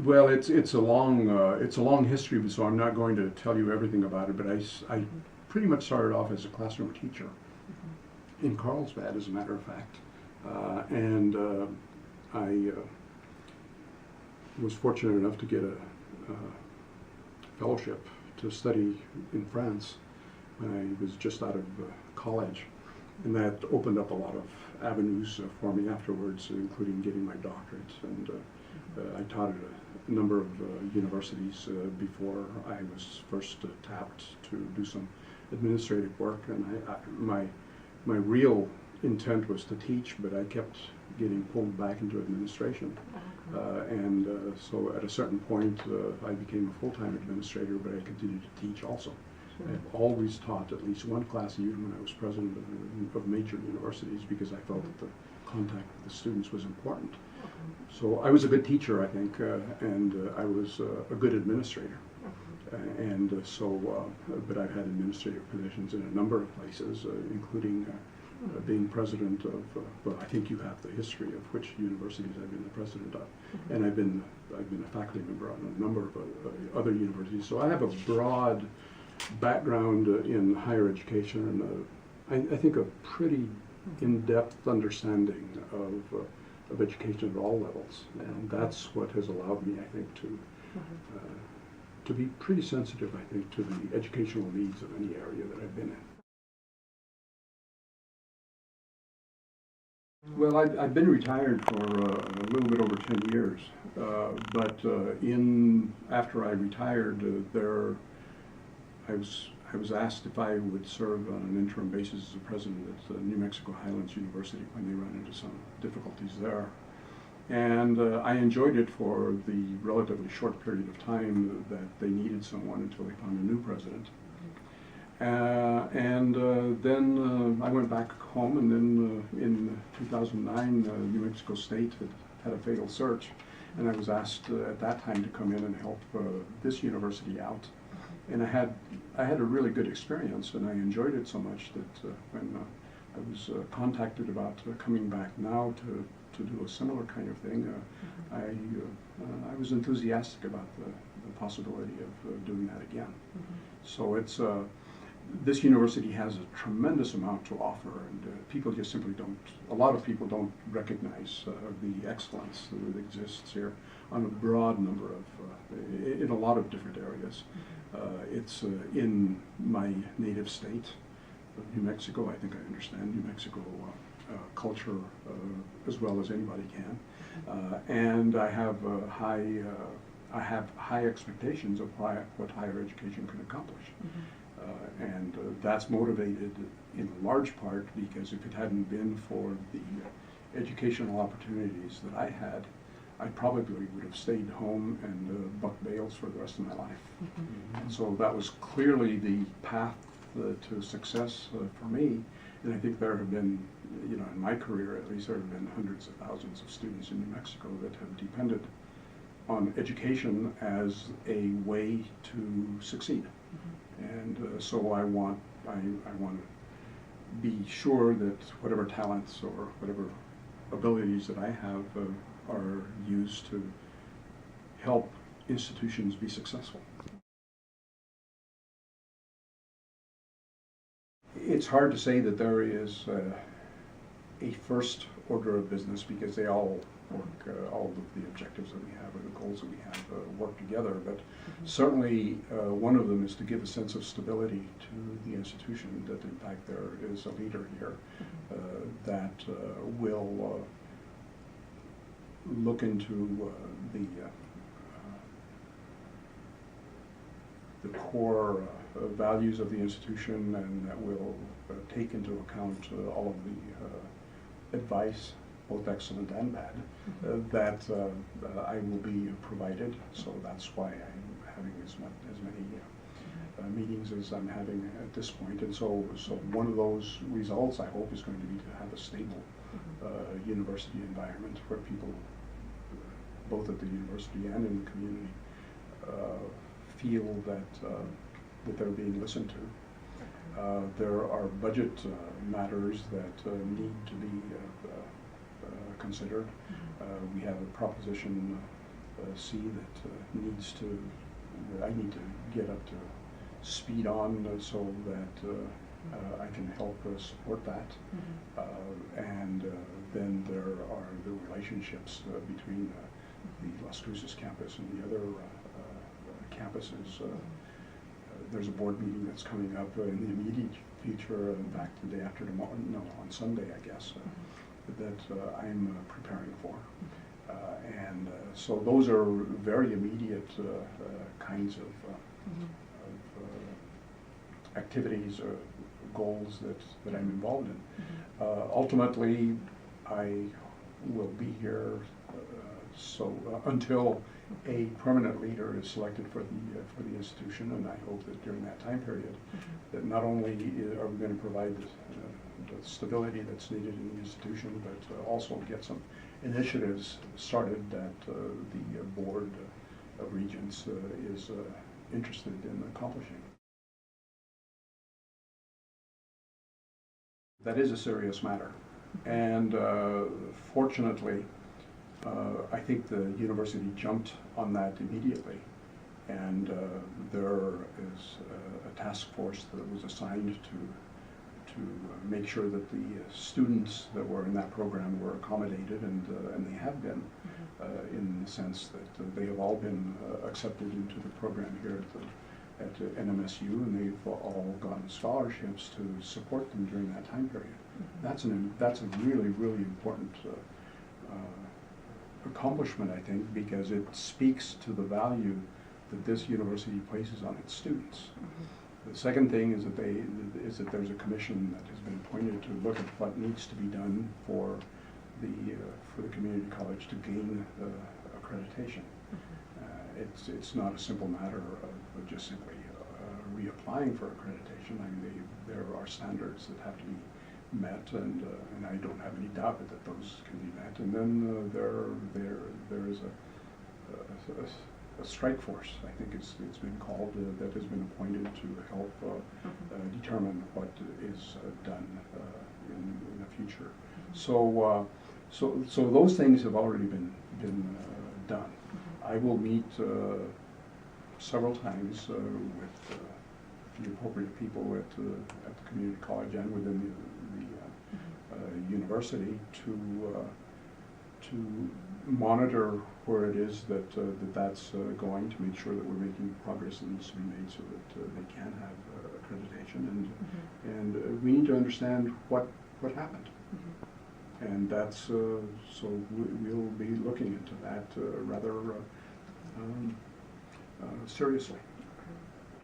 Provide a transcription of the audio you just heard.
Well, it's a long history, so I'm not going to tell you everything about it. But I pretty much started off as a classroom teacher in Carlsbad, as a matter of fact, and I was fortunate enough to get a fellowship to study in France when I was just out of college, and that opened up a lot of avenues for me afterwards, including getting my doctorate. And I taught at a number of universities before I was first tapped to do some administrative work. And my real intent was to teach, but I kept getting pulled back into administration. So at a certain point, I became a full-time administrator, but I continued to teach also. I've always taught at least one class, even when I was president of major universities, because I felt that the contact with the students was important. So I was a good teacher, I think, and I was a good administrator. But I've had administrative positions in a number of places, including being president of, well, I think you have the history of which universities I've been the president of. And I've been a faculty member on a number of other universities. So I have a broad background in higher education, and I think a pretty in-depth understanding of education at all levels. And that's what has allowed me, I think, to be pretty sensitive, I think, to the educational needs of any area that I've been in. Well, I've been retired for a little bit over 10 years, but after I retired, I was asked if I would serve on an interim basis as a president at New Mexico Highlands University when they ran into some difficulties there. And I enjoyed it for the relatively short period of time that they needed someone until they found a new president. Then I went back home, and then in 2009, New Mexico State had a fatal search, and I was asked at that time to come in and help this university out. And I had a really good experience, and I enjoyed it so much that when I was contacted about coming back now to do a similar kind of thing, I was enthusiastic about the possibility of doing that again. So it's this university has a tremendous amount to offer, and people just simply don't, a lot of people don't recognize the excellence that exists here on a broad number of, in a lot of different areas. It's in my native state of New Mexico. I think I understand New Mexico culture as well as anybody can, and I have high expectations of what higher education can accomplish. And that's motivated in large part because if it hadn't been for the educational opportunities that I had, I probably would have stayed home and bucked bales for the rest of my life. And so that was clearly the path to success for me. And I think there have been, in my career at least, there have been hundreds of thousands of students in New Mexico that have depended on education as a way to succeed. And so I want to be sure that whatever talents or whatever abilities that I have are used to help institutions be successful. It's hard to say that there is a first order of business because they all work, all of the objectives that we have or the goals that we have work together, but certainly one of them is to give a sense of stability to the institution, that in fact there is a leader here that will look into the core values of the institution, and that will take into account all of the advice, both excellent and bad, that I will be provided. So that's why I'm having as many meetings as I'm having at this point. And so one of those results, I hope, is going to be to have a stable university environment where people, both at the university and in the community, feel that they're being listened to. There are budget matters that need to be considered. We have a proposition see that I need to get up to speed on so that I can help support that. And then there are the relationships between the Las Cruces campus and the other campuses. There's a board meeting that's coming up in the immediate future, in fact the day after tomorrow, no, on Sunday I guess, that I'm preparing for. And so those are very immediate kinds of activities or goals that I'm involved in. Ultimately, I will be here until a permanent leader is selected for the institution, and I hope that during that time period, that not only are we going to provide the stability that's needed in the institution, but also get some initiatives started that the board of regents is interested in accomplishing. That is a serious matter, and fortunately, I think the university jumped on that immediately, and there is a task force that was assigned to make sure that the students that were in that program were accommodated, and they have been, in the sense that they have all been accepted into the program here at NMSU, and they've all gotten scholarships to support them during that time period. That's a really, really important accomplishment, I think, because it speaks to the value that this university places on its students. The second thing is that there's a commission that has been appointed to look at what needs to be done for the community college to gain accreditation. It's not a simple matter of just simply reapplying for accreditation. I mean, there are standards that have to be met, and I don't have any doubt that those can be met. And then there is a strike force, I think it's been called, that has been appointed to help determine what is done in the future. So those things have already been done. I will meet several times with the appropriate people at the community college and within the university to monitor where it is that's going, to make sure that we're making progress that needs to be made so that they can have accreditation, and we need to understand what happened. And that's so we'll be looking into that rather seriously.